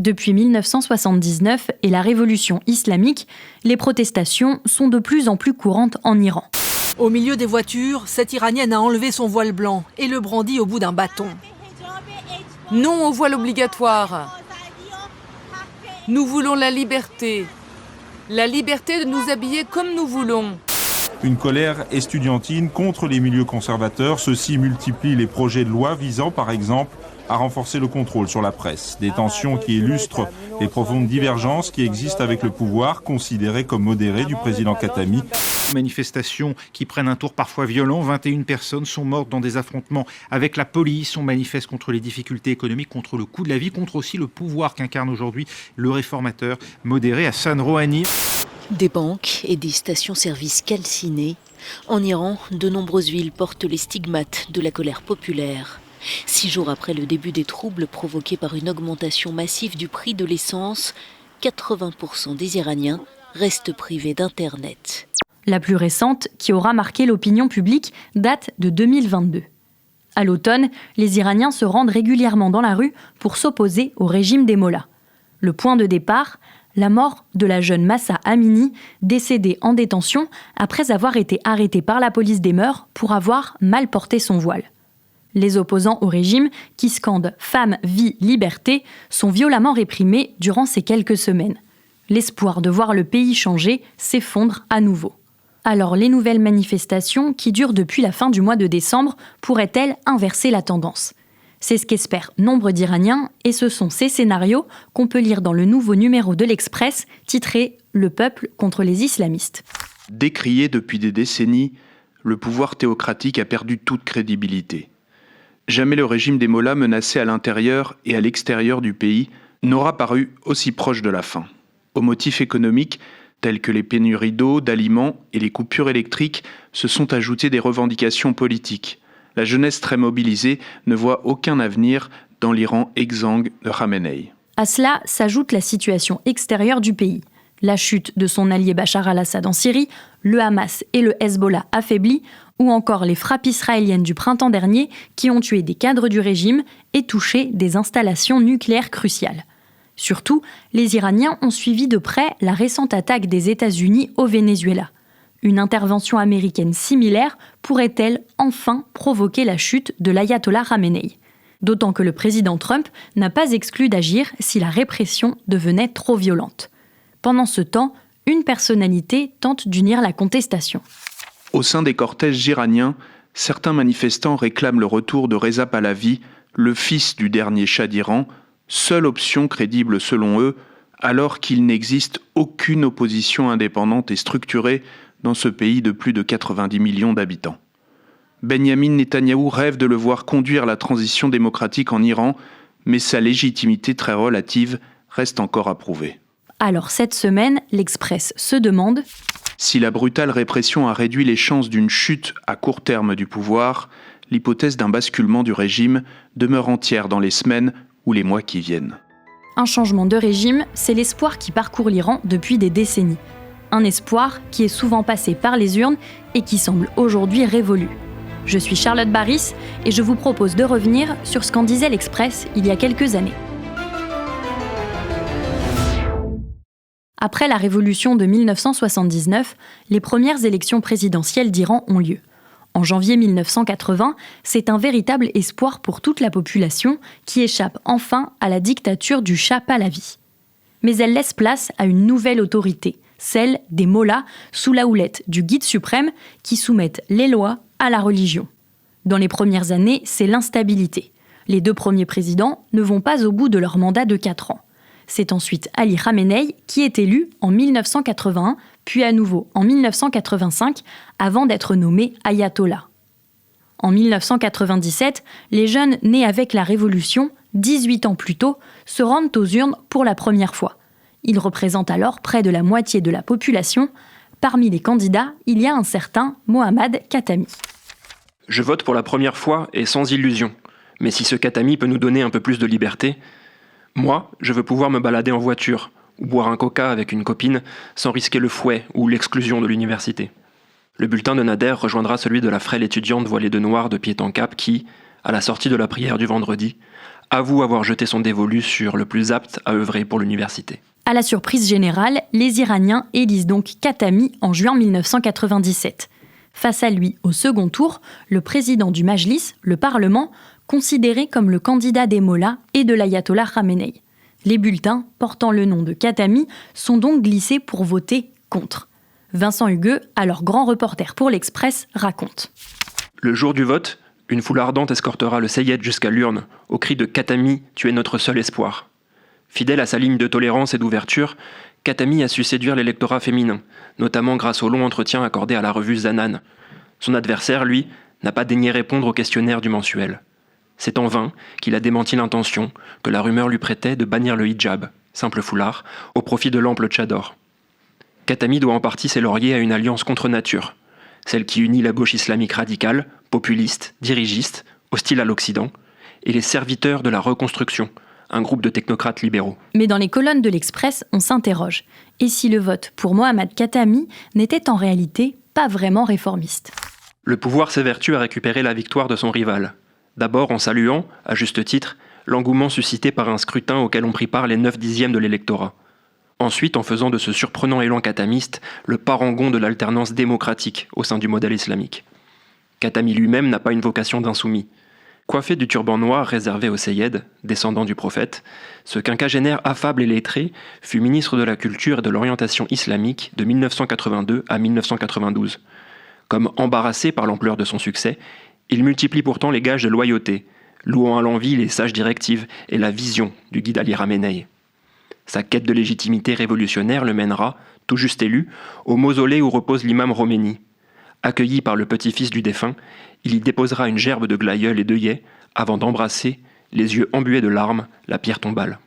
Depuis 1979 et la révolution islamique, les protestations sont de plus en plus courantes en Iran. Au milieu des voitures, cette Iranienne a enlevé son voile blanc et le brandit au bout d'un bâton. Non au voile obligatoire. Nous voulons la liberté. La liberté de nous habiller comme nous voulons. Une colère estudiantine contre les milieux conservateurs. Ceux-ci multiplient les projets de loi visant, par exemple, à renforcer le contrôle sur la presse. Des tensions qui illustrent les profondes divergences qui existent avec le pouvoir, considéré comme modéré du président Khatami. Manifestations qui prennent un tour parfois violent. 21 personnes sont mortes dans des affrontements avec la police. On manifeste contre les difficultés économiques, contre le coût de la vie, contre aussi le pouvoir qu'incarne aujourd'hui le réformateur modéré Hassan Rouhani. Des banques et des stations-service calcinées. En Iran, de nombreuses villes portent les stigmates de la colère populaire. 6 jours après le début des troubles provoqués par une augmentation massive du prix de l'essence, 80% des Iraniens restent privés d'Internet. La plus récente, qui aura marqué l'opinion publique, date de 2022. À l'automne, les Iraniens se rendent régulièrement dans la rue pour s'opposer au régime des mollahs. Le point de départ, la mort de la jeune Mahsa Amini, décédée en détention après avoir été arrêtée par la police des mœurs pour avoir mal porté son voile. Les opposants au régime, qui scandent « Femme, vie, liberté », sont violemment réprimés durant ces quelques semaines. L'espoir de voir le pays changer s'effondre à nouveau. Alors les nouvelles manifestations, qui durent depuis la fin du mois de décembre, pourraient-elles inverser la tendance ? C'est ce qu'espèrent nombre d'Iraniens, et ce sont ces scénarios qu'on peut lire dans le nouveau numéro de l'Express, titré « Le peuple contre les islamistes ». Décrié depuis des décennies, le pouvoir théocratique a perdu toute crédibilité. Jamais le régime des mollahs menacé à l'intérieur et à l'extérieur du pays n'aura paru aussi proche de la fin. Aux motifs économiques, tels que les pénuries d'eau, d'aliments et les coupures électriques, se sont ajoutées des revendications politiques. La jeunesse très mobilisée ne voit aucun avenir dans l'Iran exsangue de Khamenei. À cela s'ajoute la situation extérieure du pays. La chute de son allié Bachar al-Assad en Syrie, le Hamas et le Hezbollah affaiblis, ou encore les frappes israéliennes du printemps dernier qui ont tué des cadres du régime et touché des installations nucléaires cruciales. Surtout, les Iraniens ont suivi de près la récente attaque des États-Unis au Venezuela. Une intervention américaine similaire pourrait-elle enfin provoquer la chute de l'ayatollah Khamenei ? D'autant que le président Trump n'a pas exclu d'agir si la répression devenait trop violente. Pendant ce temps, une personnalité tente d'unir la contestation. Au sein des cortèges iraniens, certains manifestants réclament le retour de Reza Pahlavi, le fils du dernier Shah d'Iran, seule option crédible selon eux, alors qu'il n'existe aucune opposition indépendante et structurée dans ce pays de plus de 90 millions d'habitants. Benyamin Netanyahou rêve de le voir conduire la transition démocratique en Iran, mais sa légitimité très relative reste encore à prouver. Alors cette semaine, l'Express se demande si la brutale répression a réduit les chances d'une chute à court terme du pouvoir, l'hypothèse d'un basculement du régime demeure entière dans les semaines ou les mois qui viennent. Un changement de régime, c'est l'espoir qui parcourt l'Iran depuis des décennies. Un espoir qui est souvent passé par les urnes et qui semble aujourd'hui révolu. Je suis Charlotte Baris et je vous propose de revenir sur ce qu'en disait l'Express il y a quelques années. Après la révolution de 1979, les premières élections présidentielles d'Iran ont lieu. En janvier 1980, c'est un véritable espoir pour toute la population qui échappe enfin à la dictature du Shah Pahlavi. Mais elle laisse place à une nouvelle autorité, celle des mollahs, sous la houlette du guide suprême qui soumettent les lois à la religion. Dans les premières années, c'est l'instabilité. Les 2 premiers présidents ne vont pas au bout de leur mandat de 4 ans. C'est ensuite Ali Khamenei qui est élu en 1981, puis à nouveau en 1985, avant d'être nommé ayatollah. En 1997, les jeunes nés avec la Révolution, 18 ans plus tôt, se rendent aux urnes pour la première fois. Ils représentent alors près de la moitié de la population. Parmi les candidats, il y a un certain Mohammad Khatami. Je vote pour la première fois et sans illusion. Mais si ce Khatami peut nous donner un peu plus de liberté, moi, je veux pouvoir me balader en voiture ou boire un coca avec une copine sans risquer le fouet ou l'exclusion de l'université. Le bulletin de Nader rejoindra celui de la frêle étudiante voilée de noir de pied en cap qui, à la sortie de la prière du vendredi, avoue avoir jeté son dévolu sur le plus apte à œuvrer pour l'université. À la surprise générale, les Iraniens élisent donc Khatami en juin 1997. Face à lui, au second tour, le président du Majlis, le Parlement, considéré comme le candidat des mollahs et de l'ayatollah Khamenei. Les bulletins portant le nom de Khatami sont donc glissés pour voter contre. Vincent Hugueux, alors grand reporter pour l'Express, raconte. Le jour du vote, une foule ardente escortera le Seyed jusqu'à l'urne, au cri de « Khatami, tu es notre seul espoir ». Fidèle à sa ligne de tolérance et d'ouverture, Khatami a su séduire l'électorat féminin, notamment grâce au long entretien accordé à la revue Zanan. Son adversaire, lui, n'a pas daigné répondre au questionnaire du mensuel. C'est en vain qu'il a démenti l'intention, que la rumeur lui prêtait, de bannir le hijab, simple foulard, au profit de l'ample tchador. Khatami doit en partie ses lauriers à une alliance contre nature, celle qui unit la gauche islamique radicale, populiste, dirigiste, hostile à l'Occident, et les serviteurs de la reconstruction, un groupe de technocrates libéraux. Mais dans les colonnes de l'Express, on s'interroge. Et si le vote pour Mohammad Khatami n'était en réalité pas vraiment réformiste ? Le pouvoir s'évertue à récupérer la victoire de son rival. D'abord en saluant, à juste titre, l'engouement suscité par un scrutin auquel ont pris part les 9/10 de l'électorat. Ensuite en faisant de ce surprenant élan khatamiste le parangon de l'alternance démocratique au sein du modèle islamique. Khatami lui-même n'a pas une vocation d'insoumis. Coiffé du turban noir réservé aux Seyed, descendant du prophète, ce quinquagénaire affable et lettré fut ministre de la Culture et de l'Orientation islamique de 1982 à 1992. Comme embarrassé par l'ampleur de son succès, il multiplie pourtant les gages de loyauté, louant à l'envi les sages directives et la vision du guide Ali Khamenei. Sa quête de légitimité révolutionnaire le mènera, tout juste élu, au mausolée où repose l'imam Khomeini. Accueilli par le petit-fils du défunt, il y déposera une gerbe de glaïeul et d'œillets avant d'embrasser, les yeux embués de larmes, la pierre tombale.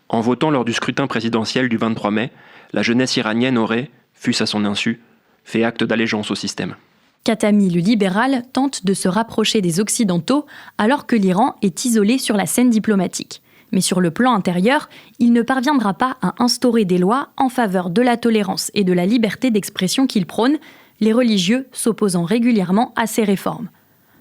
En votant lors du scrutin présidentiel du 23 mai, la jeunesse iranienne aurait, fût-ce à son insu, fait acte d'allégeance au système. Khatami, le libéral, tente de se rapprocher des Occidentaux alors que l'Iran est isolé sur la scène diplomatique. Mais sur le plan intérieur, il ne parviendra pas à instaurer des lois en faveur de la tolérance et de la liberté d'expression qu'il prône, les religieux s'opposant régulièrement à ces réformes.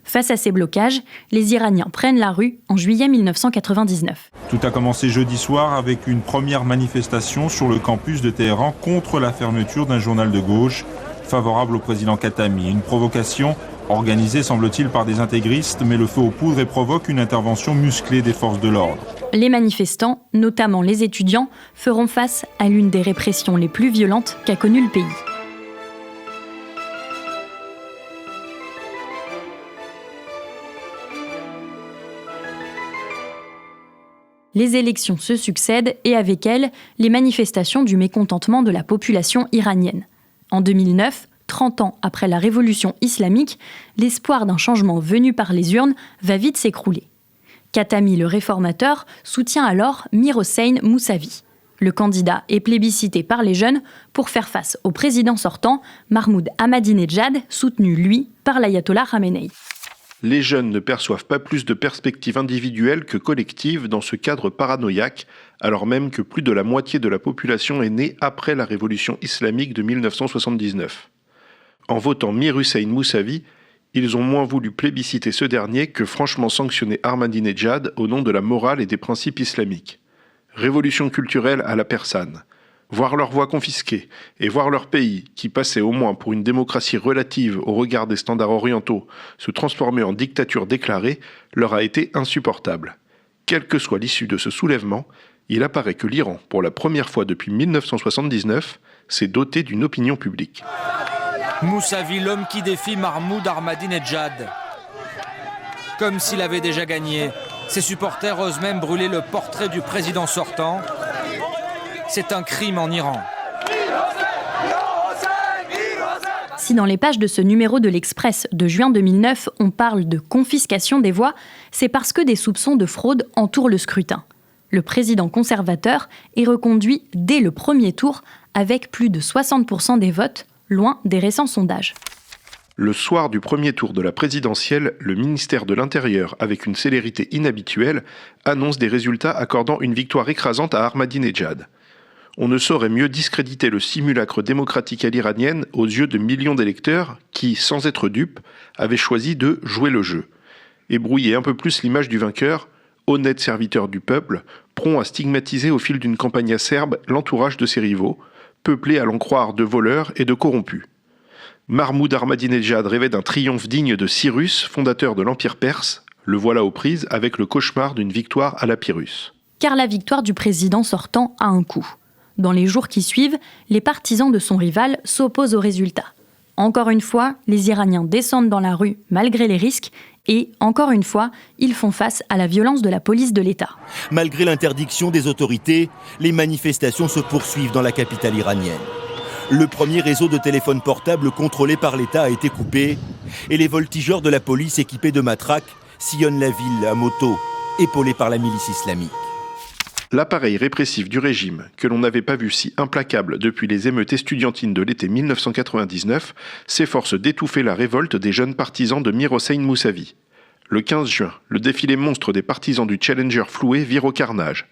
Face à ces blocages, les Iraniens prennent la rue en juillet 1999. Tout a commencé jeudi soir avec une première manifestation sur le campus de Téhéran contre la fermeture d'un journal de gauche favorable au président Khatami. Une provocation organisée, semble-t-il, par des intégristes, met le feu aux poudres et provoque une intervention musclée des forces de l'ordre. Les manifestants, notamment les étudiants, feront face à l'une des répressions les plus violentes qu'a connu le pays. Les élections se succèdent et avec elles, les manifestations du mécontentement de la population iranienne. En 2009, 30 ans après la révolution islamique, l'espoir d'un changement venu par les urnes va vite s'écrouler. Khatami, le réformateur, soutient alors Mir Hossein Mousavi. Le candidat est plébiscité par les jeunes pour faire face au président sortant, Mahmoud Ahmadinejad, soutenu, lui, par l'ayatollah Khamenei. Les jeunes ne perçoivent pas plus de perspectives individuelles que collectives dans ce cadre paranoïaque, alors même que plus de la moitié de la population est née après la révolution islamique de 1979. En votant Mir Hossein Mousavi, ils ont moins voulu plébisciter ce dernier que franchement sanctionner Ahmadinejad au nom de la morale et des principes islamiques. Révolution culturelle à la persane. Voir leur voix confisquée et voir leur pays, qui passait au moins pour une démocratie relative au regard des standards orientaux, se transformer en dictature déclarée, leur a été insupportable. Quelle que soit l'issue de ce soulèvement, il apparaît que l'Iran, pour la première fois depuis 1979, s'est doté d'une opinion publique. Mousavi, l'homme qui défie Mahmoud Ahmadinejad. Comme s'il avait déjà gagné, ses supporters osent même brûler le portrait du président sortant. C'est un crime en Iran. Si dans les pages de ce numéro de l'Express de juin 2009, on parle de confiscation des voix, c'est parce que des soupçons de fraude entourent le scrutin. Le président conservateur est reconduit dès le premier tour avec plus de 60% des votes, loin des récents sondages. Le soir du premier tour de la présidentielle, le ministère de l'Intérieur, avec une célérité inhabituelle, annonce des résultats accordant une victoire écrasante à Ahmadinejad. On ne saurait mieux discréditer le simulacre démocratique à l'iranienne aux yeux de millions d'électeurs qui, sans être dupes, avaient choisi de jouer le jeu. Et brouiller un peu plus l'image du vainqueur, honnête serviteur du peuple, prompt à stigmatiser au fil d'une campagne acerbe l'entourage de ses rivaux, peuplé à l'en croire de voleurs et de corrompus. Mahmoud Ahmadinejad rêvait d'un triomphe digne de Cyrus, fondateur de l'Empire perse. Le voilà aux prises avec le cauchemar d'une victoire à la Pyrrhus. Car la victoire du président sortant a un coût. Dans les jours qui suivent, les partisans de son rival s'opposent au résultat. Encore une fois, les Iraniens descendent dans la rue malgré les risques et, encore une fois, ils font face à la violence de la police de l'État. Malgré l'interdiction des autorités, les manifestations se poursuivent dans la capitale iranienne. Le premier réseau de téléphones portables contrôlé par l'État a été coupé et les voltigeurs de la police équipés de matraques sillonnent la ville à moto, épaulés par la milice islamique. L'appareil répressif du régime, que l'on n'avait pas vu si implacable depuis les émeutes estudiantines de l'été 1999, s'efforce d'étouffer la révolte des jeunes partisans de Mir Hossein Mousavi. Le 15 juin, le défilé monstre des partisans du Challenger floué vire au carnage.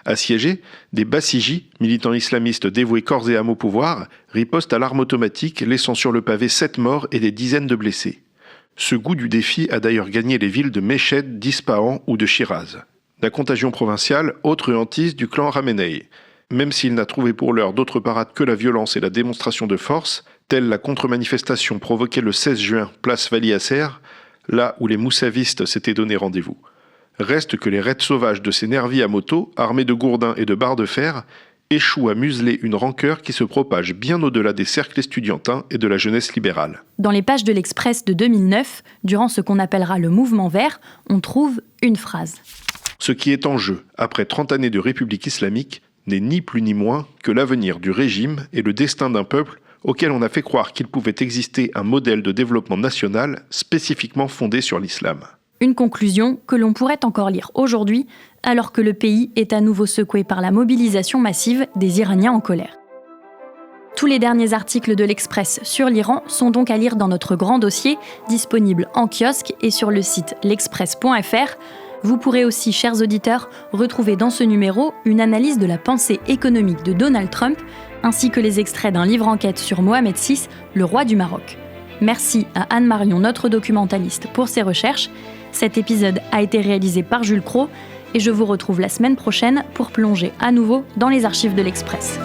Assiégés, des Basiji, militants islamistes dévoués corps et âme au pouvoir, ripostent à l'arme automatique, laissant sur le pavé 7 morts et des dizaines de blessés. Ce goût du défi a d'ailleurs gagné les villes de Meshed, d'Ispahan ou de Shiraz. La contagion provinciale, autre hantise du clan Khamenei. Même s'il n'a trouvé pour l'heure d'autre parade que la violence et la démonstration de force, telle la contre-manifestation provoquée le 16 juin, place Vali Asser, là où les moussavistes s'étaient donné rendez-vous. Reste que les raids sauvages de ces nervis à moto, armés de gourdins et de barres de fer, échouent à museler une rancœur qui se propage bien au-delà des cercles estudiantins et de la jeunesse libérale. Dans les pages de l'Express de 2009, durant ce qu'on appellera le mouvement vert, on trouve une phrase. Ce qui est en jeu, après 30 années de République islamique, n'est ni plus ni moins que l'avenir du régime et le destin d'un peuple auquel on a fait croire qu'il pouvait exister un modèle de développement national spécifiquement fondé sur l'islam. Une conclusion que l'on pourrait encore lire aujourd'hui, alors que le pays est à nouveau secoué par la mobilisation massive des Iraniens en colère. Tous les derniers articles de l'Express sur l'Iran sont donc à lire dans notre grand dossier, disponible en kiosque et sur le site l'express.fr. Vous pourrez aussi, chers auditeurs, retrouver dans ce numéro une analyse de la pensée économique de Donald Trump, ainsi que les extraits d'un livre enquête sur Mohamed VI, le roi du Maroc. Merci à Anne Marion, notre documentaliste, pour ses recherches. Cet épisode a été réalisé par Jules Cros et je vous retrouve la semaine prochaine pour plonger à nouveau dans les archives de l'Express.